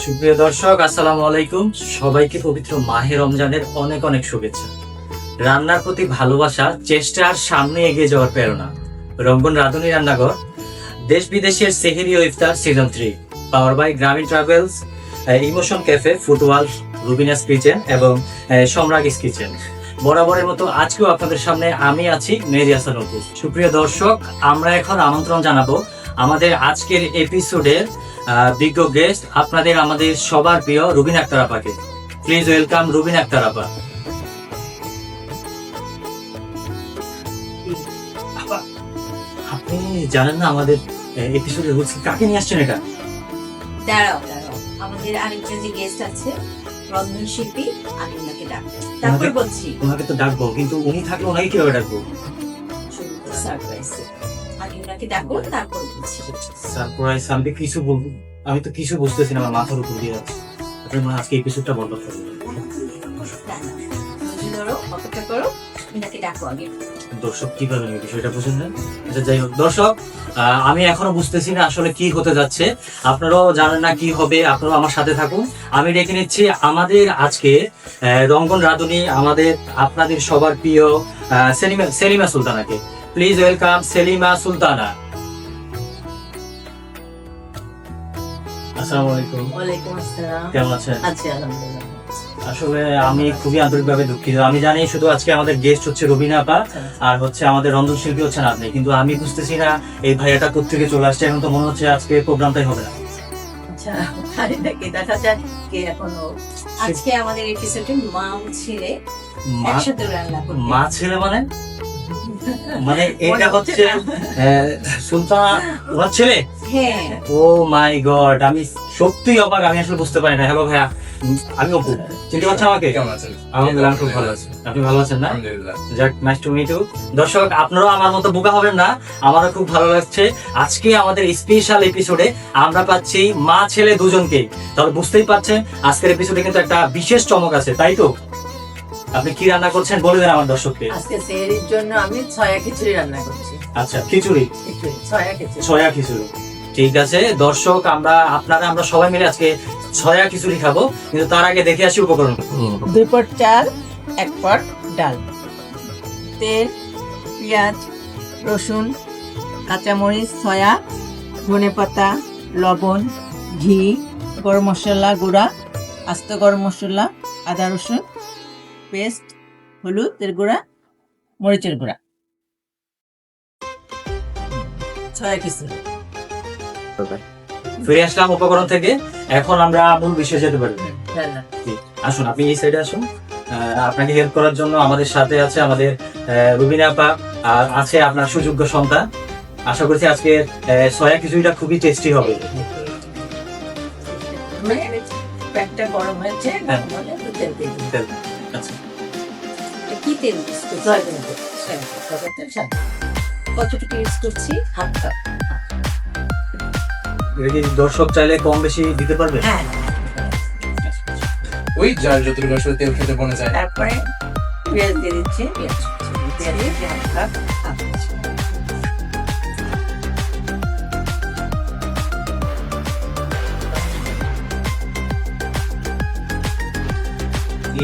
সুপ্রিয় দর্শক, আসসালামু আলাইকুম। সবাইকে পবিত্র মাহে রমজানের অনেক অনেক শুভেচ্ছা। রান্নার প্রতি ভালোবাসা, চেষ্টার সামনে এগিয়ে যাওয়ার প্রেরণা। রঙ্গন রাঁধুনি রান্নাঘর, দেশ বিদেশের সেহরি ও ইফতার season 3, power by Grameen travels, emotion cafe, ফুটওয়াল, রুবিনাস কিচেন এবং সম্রাগিস কিচেন। বরাবরের মতো আজকেও আপনাদের সামনে আমি আছি, মেহেদী হাসান অপু। সুপ্রিয় দর্শক, আমরা এখন আমন্ত্রণ জানাবো আমাদের আজকের এপিসোডের বিজ্ঞ গেস্ট, আমাদের সবার প্রিয় রুবিনা আক্তার আপাকে। প্লিজ ওয়েলকাম রুবিনা আক্তার আপা। আপনি জানেন না আমাদের এপিসোডের রুলস? কাকে নিয়ে আসছেন এটা? দাঁড়াও, আমাদের আরেকজন যে গেস্ট আছে, রন্ধন শিল্পী, আমি ওনাকে ডাকবো, তারপর বলছি। ওনাকে তো ডাকবো, কিন্তু উনি থাকলে ওনাকে কিভাবে ডাকবো? সারপ্রাইজ, আগে ওনাকে ডাকবো, তারপর বলছি। সারপ্রাইজ? আমি তো কিছু বুঝতেছি না, আমার মাথার উপর দিয়ে যাচ্ছে। আপনি মনে হয় আজকে এপিসোডটা বন্ধ করবেন। ধরো, অপেক্ষা করো, ওনাকে ডাকো আগে। দর্শক কিভাবে নেবে বিষয়টা বুঝেন না? আচ্ছা, যাই হোক দর্শক, আমি এখনো বুঝতেছি না আসলে কি হতে যাচ্ছে। আপনারাও জানেন না কি হবে, আপনারাও আমার সাথে থাকুন। আমি ডেকে নিচ্ছি আমাদের আজকে রঙ্গন রাঁধুনি, আপনাদের সবার প্রিয় সেলিমা সুলতানাকে। Please welcome Selima Sultana. আসসালামু আলাইকুম। ওয়ালাইকুম আসসালাম। কেমন আছেন? আছি আলহামদুলিল্লাহ। আসলে আমি খুবই আন্তরিকভাবে দুঃখিত। আমি জানি শুধু আজকে আমাদের গেস্ট হচ্ছে রুবিনা আপা, আর হচ্ছে আমাদের রন্ধন শিল্পী হচ্ছেন আপনি, কিন্তু আমি বুঝতেছি না এই ভাইয়াটা কোত্থেকে চলে আসছে। এখন তো মনে হচ্ছে আজকে প্রোগ্রামটাই হবে না। আচ্ছা, আরে দেখি দেখা যাক কে এখনো। আজকে আমাদের এপিসোডে মা ও ছেলে একসাথে রান্না করবে। মা ছেলে মানে এটা হচ্ছে সুলতানা ওনার ছেলে? হ্যাঁ। ও মাই গড, আমি সত্যি অবাক। আমি আসলে বুঝতে পারি না। হ্যালো ভাইয়া, আমি অপু। চিনতে পারছেন আমাকে? কেমন আছেন? আলহামদুলিল্লাহ, খুব ভালো আছি। আপনি ভালো আছেন না? আলহামদুলিল্লাহ। যাক, নাইস টু মিট ইউ। দর্শক, আপনারাও আমার মতো বোকা হবেন না, আমারও খুব ভালো লাগছে। আজকে আমাদের স্পেশাল এপিসোডে আমরা পাচ্ছি মা ছেলে দুজনকেই। তাহলে বুঝতেই পারছেন আজকের এপিসোডে কিন্তু একটা বিশেষ চমক আছে, তাই তো? আপনি কি রান্না করছেন বলে দেন আমার দর্শককে। আজকে সেহরির জন্য আমি ছয়া খিচুড়ি রান্না করছি। আচ্ছা, খিচুড়ি, ছয়া খিচুড়ি। ছয়া খিচুড়ি। ঠিক আছে দর্শক, আমরা সবাই মিলে আজকে ছয়া খিচুড়ি খাবো, কিন্তু তার আগে দেখে আসি উপকরণ। 2 পট চাল, 1 পট ডাল, তেল, পেঁয়াজ, রসুন, কাঁচামরিচ, ছয়া, ধনেপাতা, লবণ, ঘি, গরম মশলা গুঁড়া, আস্ত গরম মশলা, আদা রসুন পেস্ট, হলুদের গুঁড়া, মরিচের গুঁড়া। ছয়া খিচুড়ি। ফিরে আসলাম উপকরণ থেকে। এখন আমরা মূল বিষয়ে যেতে পারি। রান্না। জি, আসুন আপনি এই সাইডে আসুন। আপনাকে হেল্প করার জন্য আমাদের সাথে আছে আমাদের রুবিনা আপা, আর আছে আপনার সুযোগ্য সন্তান। আশা করছি আজকে সয়া খিচুড়িটা খুবই টেস্টি হবে। প্যানটা গরম হয়েছে, গরম হলে একটু তেল দিয়ে দিন। তেল, আচ্ছা। কি তেল ইউজ করছি? সয়াবিন তেল, সয়াবিন তেল সাদা। কতটুকু ইউজ করছি? Half cup. এটা কি দর্শক চাইলে কম বেশি দিতে পারবে? হ্যাঁ। ওই যার যতটুকু আসলে তেল খেতে মনে যায়। তারপরে পেঁয়াজ দিয়ে দিচ্ছি। পেঁয়াজ পেঁয়াজ হাফ কাপ।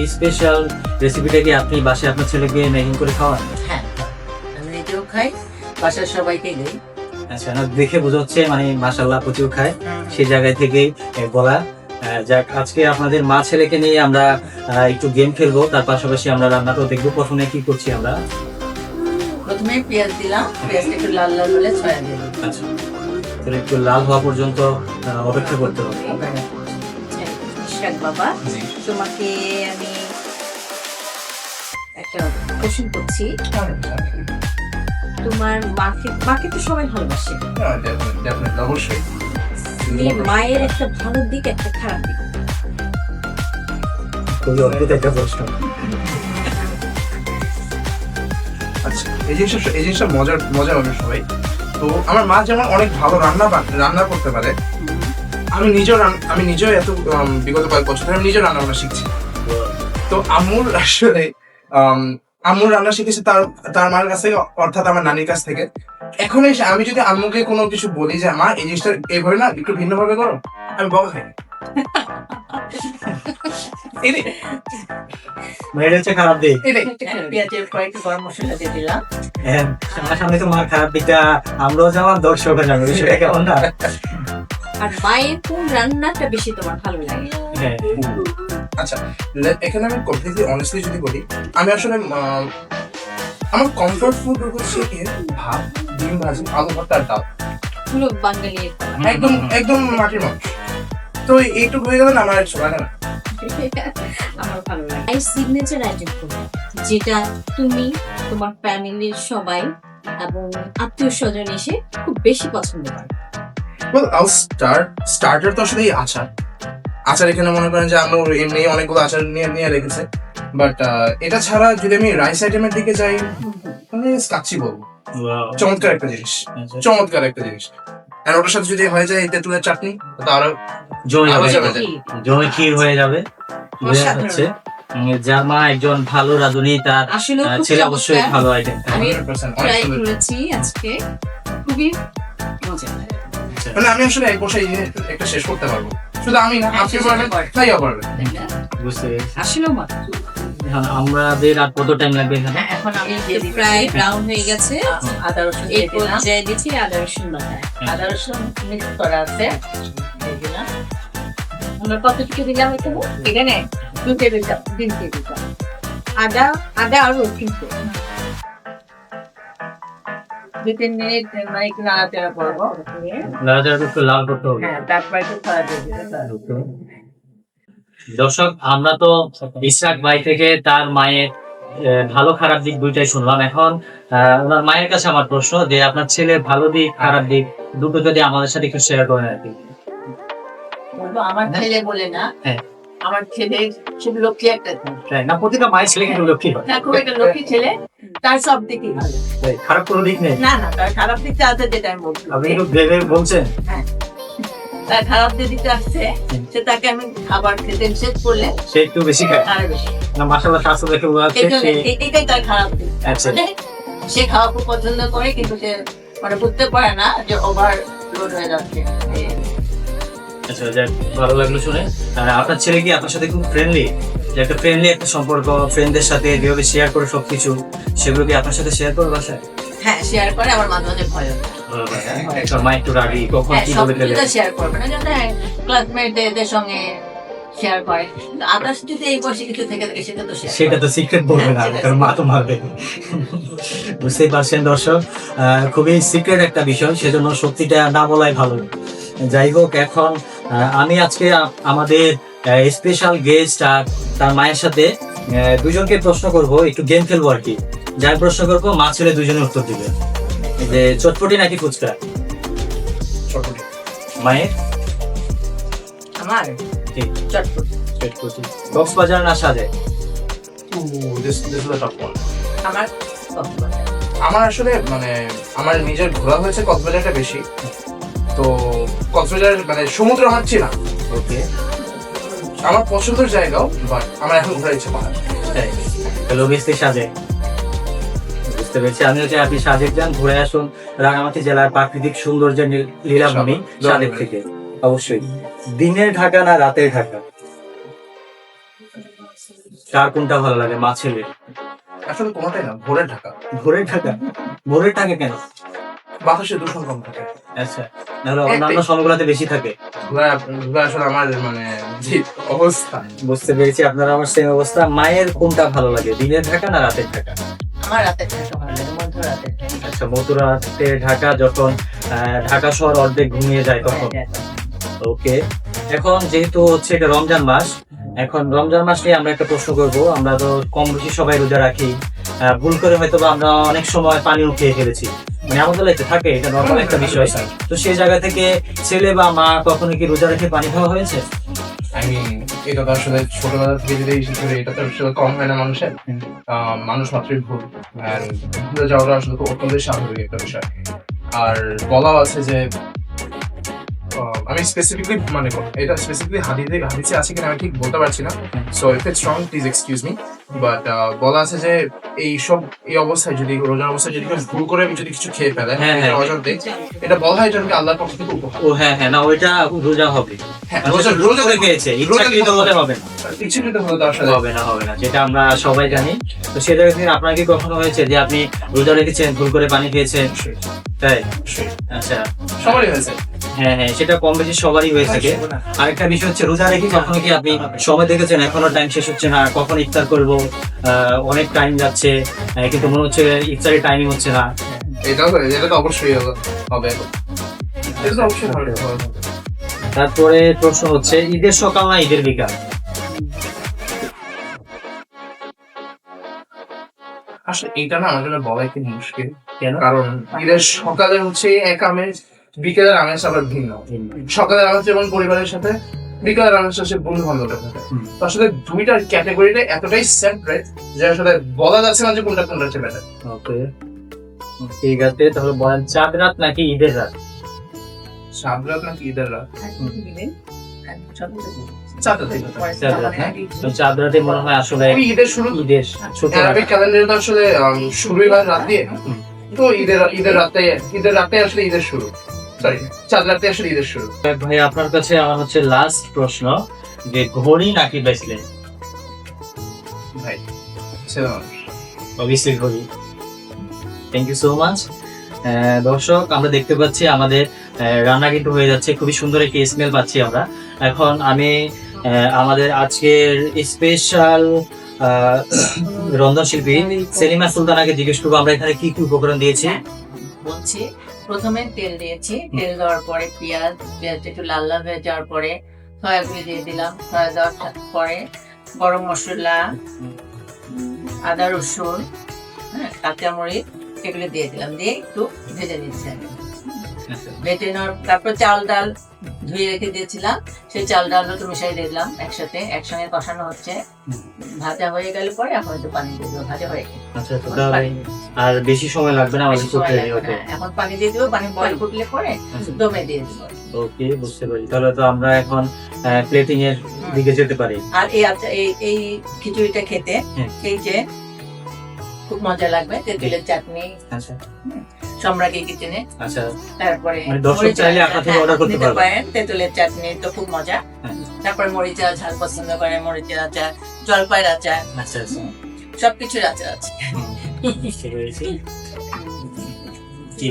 এই স্পেশাল রেসিপিটা কি আপনি বাসায় আপনার ছেলেকে মেকিং করে খাওয়ান? হ্যাঁ, আমি নিজেও খাই, বাসার সবাইকে দিই। আচ্ছা, না দেখে বোঝা হচ্ছে মানে মাশাআল্লাহ প্রচুর খায়, সেই জায়গায় থেকেই বলা। যাক, আজকে আপনাদের মা ছেলেকে নিয়ে আমরা একটু গেম খেলবো, তার পাশাপাশি আমরা রান্নাটাও দেখবো। প্রথমে কি করছি আমরা? প্রথমে পেঁয়াজ দিলাম, পেঁয়াজটা একটু লাল লাল হলে ছয়া দিয়ে দিই। আচ্ছা, তাহলে একটু লাল হওয়া পর্যন্ত অপেক্ষা করতে হবে। ইশরাক বাবা, জি। তোমাকে আমি একটা কোশ্চেন করছি। তোমার মাকে তো সবাই ভালোবাসে, হ্যাঁ, definitely, অবশ্যই। এই মায়ের একটা ভালো দিক, একটা খারাপ দিক। খুবই অদ্ভুত একটা প্রশ্ন। আচ্ছা, এই জিনিসটা মজা হবে সবাই। তো আমার মা যেমন অনেক ভালো রান্না করতে পারে, আমি নিজেও এত বিগত কয়েক বছর ধরে আমি নিজেও রান্না বান্না শিখছি। তো আম্মুর রান্না শিখেছি তার মার কাছ থেকে, অর্থাৎ আমার নানির কাছ থেকে। এখন এসে আমি যদি আম্মুকে কোনো কিছু বলি যে মা এই জিনিসটা এইভাবে না একটু ভিন্ন ভাবে করো, আমি বকা খাই। এটাই এটা হচ্ছে খারাপ দিক। এটাই পেঁয়াজের পরে একটু গরম মশলা দিয়ে দিলাম। হ্যাঁ, সামনাসামনি তো মার খারাপ দিকটা আমরাও যেমন দর্শকও জানো, বিষয়টা কেমন না? আর মায়ের কোন রান্নাটা বেশি তোমার ভালো লাগে? হ্যাঁ, আচ্ছা, এখানে আমি কমপ্লিটলি অনেস্টলি যদি বলি, আমি আসলে আমার কমফোর্ট ফুড হচ্ছে কি ভাত, ডিম ভাজি, আলু ভর্তা আর ডাল। হলো বাঙালি একটা। একদম একদম মাটির মানুষ। তো এইটুকু হয়ে গেলে না আমার আর লাগে না। আমার ভালো লাগে। এই সিগনেচার আইটেম কোনটা যেটা তুমি, তোমার ফ্যামিলির সবাই এবং আত্মীয় স্বজন এসে খুব বেশি পছন্দ করে? Well, I'll starter তো আসলে আচার। আচার এখানে মনে করেন যে আমরা এমনি অনেকগুলো আচার নিয়ে রেখেছে, বাট এটা ছাড়া যদি আমি রাইস আইটেমের দিকে যাই তাহলে কাচ্চি বলবো। Wow. চমৎকার একটা জিনিস, আচ্ছা। চমৎকার একটা জিনিস। আর ওটার সাথে যদি হয়ে যায় তেঁতুলের চাটনি, তো আরো জমে আরো যাবে, জমে যায়। জমে ক্ষীর হয়ে যাবে। বোঝা যাচ্ছে যার মা একজন ভালো রাঁধুনি, তার আসলে ছেলে অবশ্যই ভালো আইটেম। আমি 100% অনেক ট্রাই সুন্দর। করেছি আজকে, খুবই মজা। মানে আমি আসলে এক বসে একটা শেষ করতে পারবো, শুধু আমি না, আপনি পারবেন, তাইও পারবেন। বুঝতে পেরেছি। আসলেও মজা। আমাদের আর কত টাইম লাগবে এখানে? হ্যাঁ, এখন আমি দিয়ে দিচ্ছি প্রায় ব্রাউন হয়ে গেছে। আদা রসুন এই দিয়ে দিলাম। পর্যায়ে দিচ্ছি আদা রসুন বাটা। আদা রসুন মিক্স করা আছে, দিয়ে দিলাম। আমরা কতটুকু দিলাম এখানে? এখানে 2 টেবিল চামচ, 3 টেবিল চামচ। আদা আর রসুন। 2-3 মিনিট মানে একটু নাড়াচাড়া করবো। লালটা একটু লাল করতে হবে। হ্যাঁ, তারপর একটু ছড়া দিয়ে দিতে। দর্শক, আমরা তো ইসরাক ভাই থেকে তার মায়ের ভালো খারাপ দিক দুইটাই শুনলাম। এখন ওনার মায়ের কাছে আমার প্রশ্ন যে আপনার ছেলের ভালো দিক খারাপ দিক দুটো যদি আমাদের সাথে একটু শেয়ার করেন আর কি। বলবো আমার ছেলে বলে না, হ্যাঁ। আমার ছেলে খুব লক্ষ্মী একটা ছেলে। তাই না? প্রতিটা মায়ের ছেলে কিন্তু লক্ষ্মী হয়। না, খুব একটা লক্ষ্মী ছেলে, তার সব দিকই ভালো। তাই, খারাপ কোনো দিক নেই। না না, তার খারাপ দিকটা আছে যেটা আমি বলছি। আপনি একটু ভেবে বলছেন। তার খারাপ দিকটা আছে, সে তাকে আমি খাবার খেতে নিষেধ করলে সে একটু বেশি খায় তার বেশি। না, মাশাআল্লাহ স্বাস্থ্য দেখে বোঝা যাচ্ছে সে এটাই তার খারাপ দিক। আচ্ছা। মানে সে খাওয়া খুব পছন্দ করে, কিন্তু সে মানে বুঝতে পারে না যে ওভার লোড হয়ে যাচ্ছে। আচ্ছা, যাক, ভালো লাগলো শুনে। আপনার ছেলে কি আপনার সাথে খুব ফ্রেন্ডলি? যে একটা ফ্রেন্ডলি একটা সম্পর্ক, ফ্রেন্ডদের সাথে যেভাবে শেয়ার করে সবকিছু, সেগুলো কি আপনার সাথে শেয়ার করে বাসায়? হ্যাঁ, শেয়ার করে, আমার মাঝে মাঝে ভয় হয়। একটা মা একটু রাগি, কখন হ্যাঁ, কি সব বলে ফেলে। কিছুটা শেয়ার করবে না, যেটা ক্লাসমেটদের সঙ্গে শেয়ার করে। কিন্তু আদার্স যদি এই বয়সে কিছু থেকে থাকে সেটা তো share সেটা তো সিক্রেট বলবে না, কারণ মা তো মারবে। বুঝতেই পারছেন দর্শক, খুবই সিক্রেট একটা বিষয়, সেজন্য সত্যিটা না বলাই ভালো। যাই হোক, এখন আমি আজকে আমাদের স্পেশাল গেস্ট আর তার মায়ের সাথে দুজনকে প্রশ্ন করব, একটু গেম খেলবো আর কি। যাই প্রশ্ন করবো মা ছেলে দুজনে উত্তর দিবে। এই যে চটপটি নাকি ফুচকা? চটপটি। মায়ের আমার ঠিক চটপটি। চটপটি। কক্সবাজার না সাজে? This is a tough one. আমার কক্সবাজার। আমার আসলে মানে আমার নিজের ঘোরা হয়েছে কক্সবাজারটা বেশি, তো কক্সবাজার মানে সমুদ্র আমার চেনা, ওকে, আমার পছন্দের জায়গাও, বাট আমার এখন ঘোরার ইচ্ছে পাহাড়। তাই হ্যালো বেশি সাজে। বুঝতে পেরেছি। আমিও চাই আপনি সাজেক যান, ঘুরে আসুন রাঙামাটি জেলার প্রাকৃতিক সৌন্দর্যের লীলাভূমি সাজেক থেকে। অবশ্যই। দিনের ঢাকা না রাতের ঢাকা, কার কোনটা ভালো লাগে মা ছেলে? আসলে কোনোটাই না, ভোরের ঢাকা। ভোরের ঢাকা? ভোরের ঢাকা কেন? বাতাসে দূষণ কম থাকে, আচ্ছা, নাহলে অন্যান্য সময়গুলোতে বেশি থাকে। ঘোরা ঘোরা আসলে আমার মানে যে অবস্থা। বুঝতে পেরেছি, আপনার আমার সেম অবস্থা। মায়ের কোনটা ভালো লাগে, দিনের ঢাকা না রাতের ঢাকা? আমার রাতের ঢাকা ভালো লাগে, মধ্যরাতের ঢাকা। আচ্ছা, মধ্যরাতে ঢাকা, যখন ঢাকা শহর অর্ধেক ঘুমিয়ে যায় তখন। ওকে, এখন যেহেতু হচ্ছে এটা রমজান মাস, এখন রমজান মাস নিয়ে আমরা একটা প্রশ্ন করব। আমরা তো কম বেশি সবাই রোজা রাখি, ভুল করে হয়তো বা আমরা অনেক সময় পানিও খেয়ে ফেলেছি, মানে আমাদের লাইফে থাকে, এটা নর্মাল একটা বিষয়। তো সেই জায়গা থেকে ছেলে বা মা কখনো কি রোজা রেখে পানি খাওয়া হয়েছে? আমি এটা তো আসলে ছোটবেলা থেকে যদি এটা তো আসলে কম হয় না মানুষের, মানুষ মাত্রই ভুল, আর ভুলে যাওয়াটা আসলে অত্যন্ত স্বাভাবিক একটা বিষয়। আর বলাও আছে যে আমি আমি স্পেসিফিকলি মানে এটা স্পেসিফিকলি হাদিসে আছে কিনা আমি ঠিক বলতে পারছি না, so if it's wrong please excuse me, but বলা আছে যে এই অবস্থায় যদি রোজার অবস্থায় যদি কেউ ভুল করে যদি কিছু খেয়ে ফেলে হ্যাঁ, হ্যাঁ। অজান্তে, এটা বলা হয় এটা নাকি আল্লাহর পক্ষ থেকে উপহার। ও হ্যাঁ হ্যাঁ, না ওইটা রোজা হবে। হ্যাঁ, রোজা রোজা করে খেয়েছে, ইচ্ছাকৃত হলে হবে না। ইচ্ছাকৃত হলে তো আসলে হবে না, হবে না, যেটা আমরা সবাই জানি। তো সেটা আপনার কি কখনো হয়েছে যে আপনি রোজা রেখেছেন, ভুল করে পানি খেয়েছেন? তাই? আচ্ছা, সবারই হয়েছে। হ্যাঁ হ্যাঁ, সেটা কম বেশি সবারই হয়ে থাকে। আরেকটা বিষয় হচ্ছে রোজা রেখে কখনো কি আপনি সময় দেখেছেন এখনো টাইম শেষ হচ্ছে না, কখন ইফতার করব, অনেক টাইম যাচ্ছে, কিন্তু মনে হচ্ছে ইফতারের টাইমিং হচ্ছে না? এটা তো অবশ্যই হবে, এটা তো অবশ্যই হবে। তারপরে প্রশ্ন হচ্ছে ঈদের সকাল না ঈদের বিকাল? আসলে এটা না আমার জন্য বলা একটু মুশকিল, কেন? কারণ ঈদের সকালে হচ্ছে এক আমেজ, বিকেলের আমেজ আবার ভিন্ন। সকালের আমেজ যেমন পরিবারের সাথে, বিকেলের আমেজ হচ্ছে বন্ধু বান্ধবের সাথে। তো আসলে দুইটার ক্যাটাগরিটা এতটাই সেপারেট যে আসলে বলা যাচ্ছে না যে কোনটা হচ্ছে বেটার। ওকে, ঠিক আছে, তাহলে বলেন চাঁদ রাত নাকি ঈদের রাত? চাঁদ রাত নাকি ঈদের রাত? চাঁদ রাত। তো চাঁদ রাতে মনে হয় আসলে ওই ঈদের শুরু, ঈদের ছোট রাত। আরবিক ক্যালেন্ডারে তো আসলে শুরুই হয় রাত দিয়ে, তো ঈদের রাতে আসলে ঈদের শুরু, সরি চাঁদ রাতে আসলে ঈদের শুরু। ভাই আপনার কাছে আমার হচ্ছে লাস্ট প্রশ্ন, যে ঘড়ি নাকি ব্রেসলেট? ভাই ছেলে মানুষ। অবভিয়াসলি ঘড়ি। Thank you so much. দর্শক, আমরা দেখতে পাচ্ছি আমাদের রান্না কিন্তু হয়ে যাচ্ছে, খুবই সুন্দর একটি স্মেল পাচ্ছি আমরা। এখন আমি আমাদের আজকের স্পেশাল রন্ধনশিল্পী সেলিমা সুলতানাকে জিজ্ঞেস করবো আমরা এখানে কি কি উপকরণ দিয়েছি। বলছি, প্রথমে তেল দিয়েছি, তেল দেওয়ার পরে পেঁয়াজ একটু লাল লাল হয়ে যাওয়ার পরে সয়াবিন দিয়ে দিলাম, সয়া দেওয়ার পরে গরম মশলা, আদা রসুন, কাঁচামরিচ এগুলো দিয়ে দিলাম, দিয়ে একটু ভেজে নিচ্ছি আমি। ভেজে নেওয়ার তারপর চাল ডাল ধুয়ে রেখে দিয়েছিলাম, সেই চাল ডালও তো মিশাই দিলাম একসঙ্গে কষানো হচ্ছে। ভাজা হয়ে গেলে পরে এখন একটু পানি দিয়ে দেবো, ভাজা হয়ে গেলে। আচ্ছা, তাহলে আর বেশি সময় লাগবে না আমাদের বেশি সময় করতে লাগবে হতে। না, এখন পানি দিয়ে দেবো, পানি বয়ল ফুটলে পরে দমে দিয়ে দেবো। ওকে, বুঝতে পারি। তাহলে তো আমরা এখন প্লেটিং এর দিকে যেতে পারি। আর এই খিচুড়িটা খেতে হ্যাঁ। এই যে খুব মজা লাগবে, তেঁতুলের চাটনি, আচ্ছা সম্রাজ্ঞী কিচেনে। আচ্ছা, তারপরে মানে দর্শক চাইলে আপনার থেকে order করতে নিতে পারবে। পারেন, তেঁতুলের চাটনি তো খুব মজা। হ্যাঁ। তারপরে মরিচের ঝাল পছন্দ করে, মরিচের আচার, জলপাইয়ের আচার, আচ্ছা আচ্ছা, সবকিছুর আচার আছে। বুঝতে পেরেছি। জি,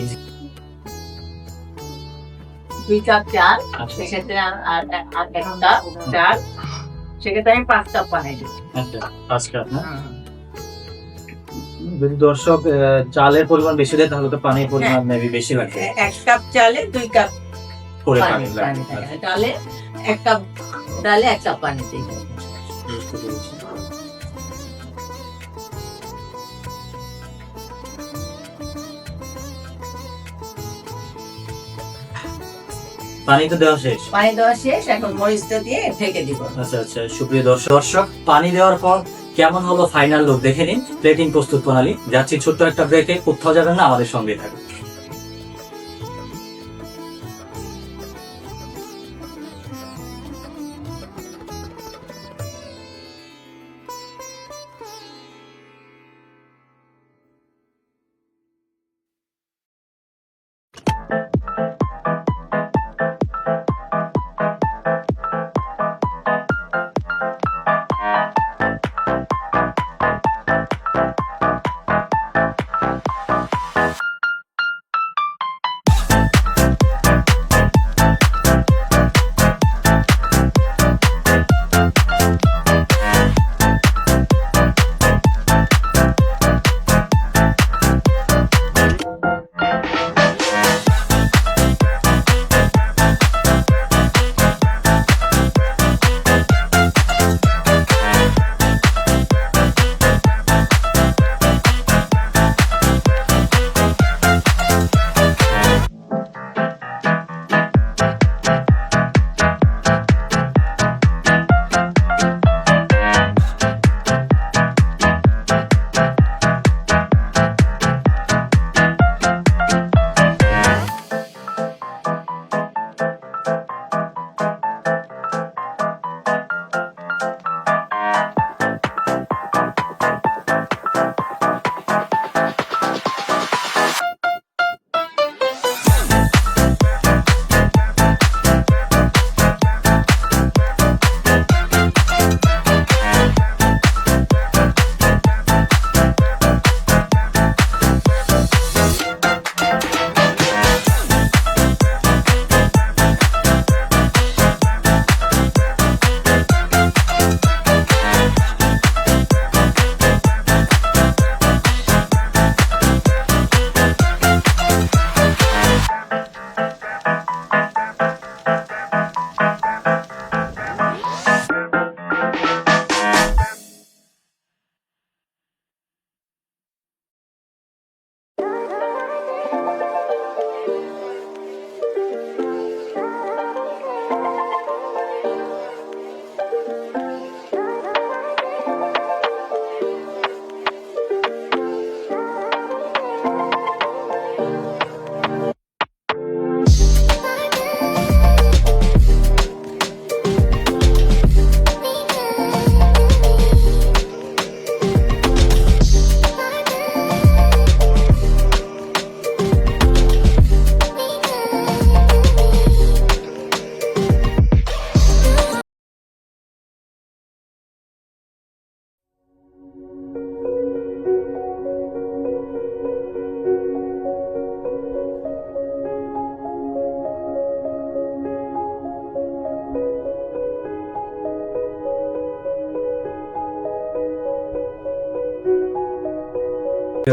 2 কাপ চাল, আচ্ছা সেক্ষেত্রে আর 1 কাপ চাল, সেক্ষেত্রে আমি 5 কাপ পানি দিই। আচ্ছা, আজকে আপনার যদি দর্শক চালের পরিমাণ বেশি দেয় তাহলে তো পানির পরিমাণ মেবি বেশি লাগবে 1 কাপ চালে 2 কাপ করে পানি পানি লাগবে। থাকে। ডালে 1 কাপ ডালে 1 কাপ পানি দিই। বুঝতে পেরেছি। পানি তো দেওয়া শেষ। পানি দেওয়া শেষ, এখন মরিচটা দিয়ে ঢেকে দিব। আচ্ছা আচ্ছা, সুপ্রিয় দর্শক, পানি দেওয়ার পর কেমন হলো ফাইনাল লুক দেখে নিন। প্লেটিং প্রস্তুত প্রণালী। যাচ্ছি ছোট্ট একটা ব্রেকে, কোথাও যাবেন না, আমাদের সঙ্গে থাকুন।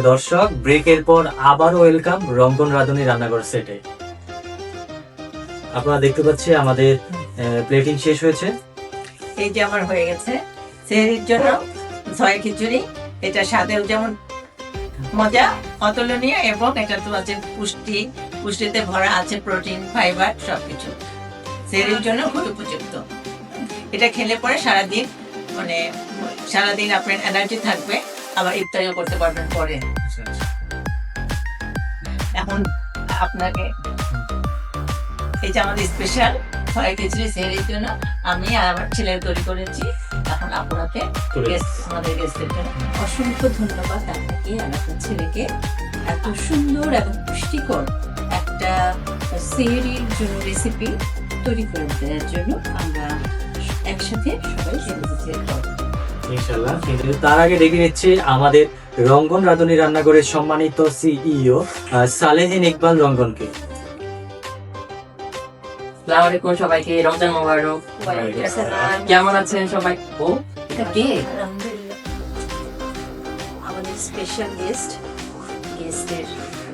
দর্শক, ব্রেকের পর আবারও ওয়েলকাম রঙ্গন রাঁধুনি রান্নাঘর সেটে। আপনারা দেখতে পাচ্ছি আমাদের প্লেটিং শেষ হয়েছে। এই যে আমার হয়ে গেছে সেহরির জন্য ছয় খিচুড়ি। এটা স্বাদেও যেমন মজা, অতুলনীয়, এবং এটা তো আছে পুষ্টিতে ভরা আছে, প্রোটিন, ফাইবার সবকিছু। সেহরির জন্য খুব উপযুক্ত। এটা খেলে পরে সারাদিন আপনার এনার্জি থাকবে, আবার ইফতারিও করতে পারবেন পরে। এখন আপনাকে এই যে আমাদের স্পেশাল ছয় খিচুড়ি সেহরির জন্য আমি আর আমার ছেলে তৈরি করেছি। এখন আপনাকে আমাদের গেস্টের জন্য অসংখ্য ধন্যবাদ আপনাকে আর আপনার ছেলেকে এত সুন্দর এবং পুষ্টিকর একটা সেহরির জন্য রেসিপি তৈরি করে দেওয়ার জন্য। আমরা একসাথে সবাই সেলিব্রেট করব ইনশাআল্লাহ। কিন্তু তার আগে ডেকে নিচ্ছি আমাদের রঙ্গন রাঁধুনি রান্নাঘরের সম্মানিত সিইও সালেহিন ইকবাল রঙ্গনকে। আসসালামু আলাইকুম সবাইকে, রমজান মোবারক। কেমন আছেন সবাই? ও এটা কে? আলহামদুলিল্লাহ, আমাদের স্পেশাল গেস্টের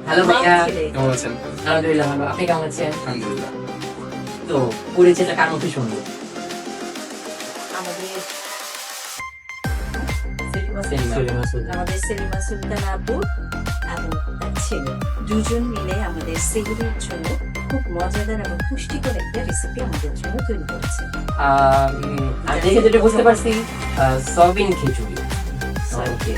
হ্যালো ভাইয়া, কেমন আছেন? আলহামদুলিল্লাহ ভালো। আপনি কেমন আছেন? আলহামদুলিল্লাহ। তো পরিচয়টা কার মধ্যে শুনবো? আমাদের সেলিমা সুলতান। আমাদের সেলিমা সুলতান আপু এবং তার ছেলে দুজন মিলে আমাদের সেহরির জন্য খুব মজাদার এবং পুষ্টিকর একটা রেসিপি আমাদের জন্য তৈরি করেছে। আমি দেখে যেটা বুঝতে পারছি সয়াবিন খিচুড়ি। ওকে,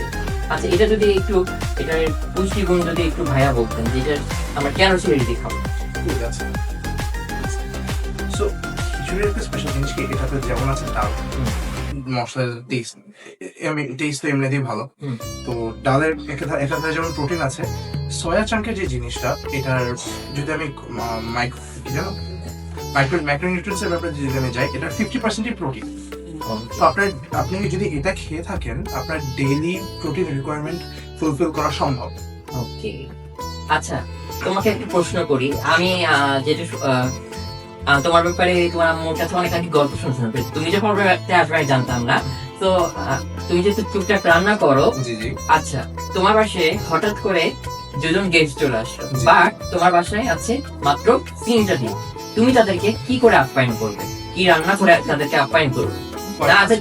আচ্ছা, এটা যদি একটু এটার পুষ্টিগুণ যদি একটু ভাইয়া বলতেন যে এটা আমরা কেন ছেড়ে খাবো? ঠিক আছে। সো খিচুড়ির একটা স্পেশাল জিনিস কি, এটাতে যেমন আছে ডাল, মশলার টেস্ট, টেস্ট তো এমনিতেই ভালো। তো ডালের এটাতে যেমন প্রোটিন আছে, সয়া চাঙ্কের যে জিনিসটা, এটার যদি আমি মাইক্রোনিউট্রিয়েন্টস এর ব্যাপারে যদি আমি যাই, এটা 50% প্রোটিন। তো আপনি যদি এটা খেয়ে থাকেন, আপনার ডেইলি প্রোটিন রিকোয়ারমেন্ট ফুলফিল করা সম্ভব। ওকে, আচ্ছা, তোমাকে একটু প্রশ্ন করি। আমি যেটা তোমার ব্যাপারে তোমার আম্মুর কাছে অনেক আগে গল্প শুনছিলাম, তুমি যে পর্বতে আসবে জানতাম না। তো তুমি যেহেতু টুকটাক রান্না করো, জি জি। আচ্ছা, তোমার বাসায় হঠাৎ করে দুজন গেস্ট চলে আসলো, জি। বাট তোমার বাসায় আছে মাত্র 3টা ডিম। তুমি তাদেরকে কি করে আপ্যায়ন করবে? কি রান্না করে তাদেরকে আপ্যায়ন করবে? না আছে,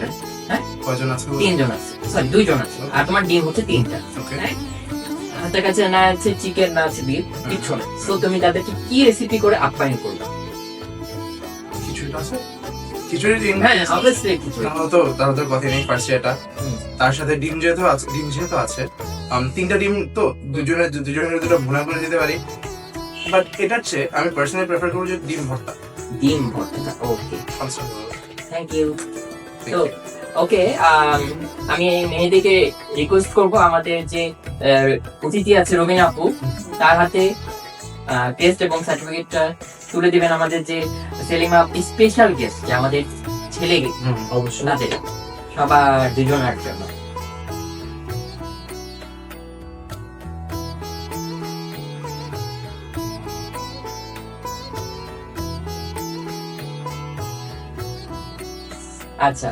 কয়জন আছে? 3জন আছে, সরি 2জন আছে, আর তোমার ডিম হচ্ছে 3টা। ওকে। হাতের কাছে না আছে চিকেন, না আছে বিফ, কিচ্ছু না। তো তুমি তাদেরকে কি রেসিপি করে আপ্যায়ন করবে? খিচুড়িটা আছে, খিচুড়ি ডিম। হ্যাঁ, অবভিয়াসলি খিচুড়ি। তাহলে তো কথা নেই, ফার্স্টে এটা, তার সাথে ডিম যেহেতু আছে 3টা ডিম, তো দুজনের দুটো ভুনা করে দিতে পারি। বাট এটার চেয়ে আমি পার্সোনালি প্রেফার করবো যে ডিম ভর্তা। ডিম ভর্তা। ওকে, থ্যাংক ইউ। Thank তো you. ওকে, আমি মেহেদিকে রিকোয়েস্ট করব আমাদের যে অতিথি আছে রবিনা আপু, তার হাতে টেস্ট এবং সার্টিফিকেটটা তুলে দিবেন আমাদের যে সেলিমা স্পেশাল গেস্ট, যে আমাদের ছেলে অবশ্যই। তাদের সবার দুজনের জন্য। আচ্ছা,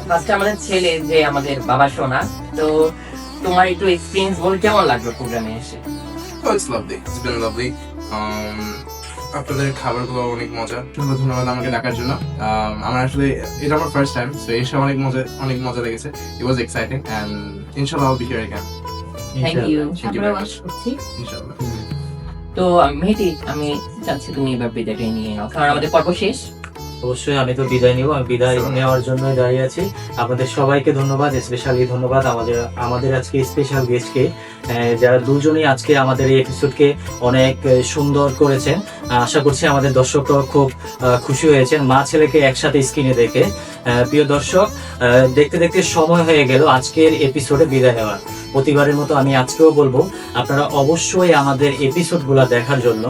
ফার্স্টে আমাদের ছেলে যে আমাদের বাবা সোনা, তো তোমার একটু এক্সপিরিয়েন্স বল, কেমন লাগলো প্রোগ্রামে এসে? Oh, it's lovely. It's been lovely. আপনাদের খাবারগুলো অনেক মজা। ধন্যবাদ আমাকে ডাকার জন্য। আমার আসলে এটা আমার ফার্স্ট টাইম, সো এসে অনেক মজা লেগেছে। It was exciting and inshallah I'll be here again. Thank you. Thank you আমরাও very much. আশা করছি। Inshallah. তো মেহেদি, আমি চাচ্ছি তুমি এবার বিদায়টা নিয়ে নাও, কারণ আমাদের পর্ব শেষ। অবশ্যই আমি তো বিদায় নিব, আমি বিদায় নেওয়ার জন্য দাঁড়িয়ে আছি। আপনাদের সবাইকে ধন্যবাদ, স্পেশালি ধন্যবাদ আমাদের আজকে স্পেশাল গেস্টকে, যারা দুজনেই আজকে আমাদের এই এপিসোডকে অনেক সুন্দর করেছেন। আশা করছি আমাদের দর্শকরা খুব খুশি হয়েছেন মা ছেলেকে একসাথে স্ক্রিনে দেখে। প্রিয় দর্শক, দেখতে দেখতে সময় হয়ে গেল আজকের এপিসোডে বিদায় নেওয়ার। প্রতিবারের মতো আমি আজকেও বলবো, আপনারা অবশ্যই আমাদের এপিসোডগুলো দেখার জন্য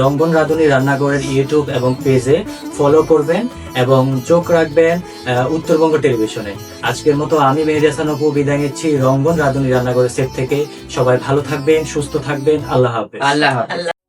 রঙ্গন রাঁধুনি রান্নাঘরের ইউটিউব এবং পেজে ফলো করবেন এবং চোখ রাখবেন উত্তরবঙ্গ টেলিভিশনে। আজকের মতো আমি মেহেদি হাসান অপু বিদায় নিচ্ছি রঙ্গন রাঁধুনি রান্নাঘরের সেট থেকে। সবাই ভালো থাকবেন, সুস্থ থাকবেন। আল্লাহ হাফেজ। আল্লাহ হাফেজ।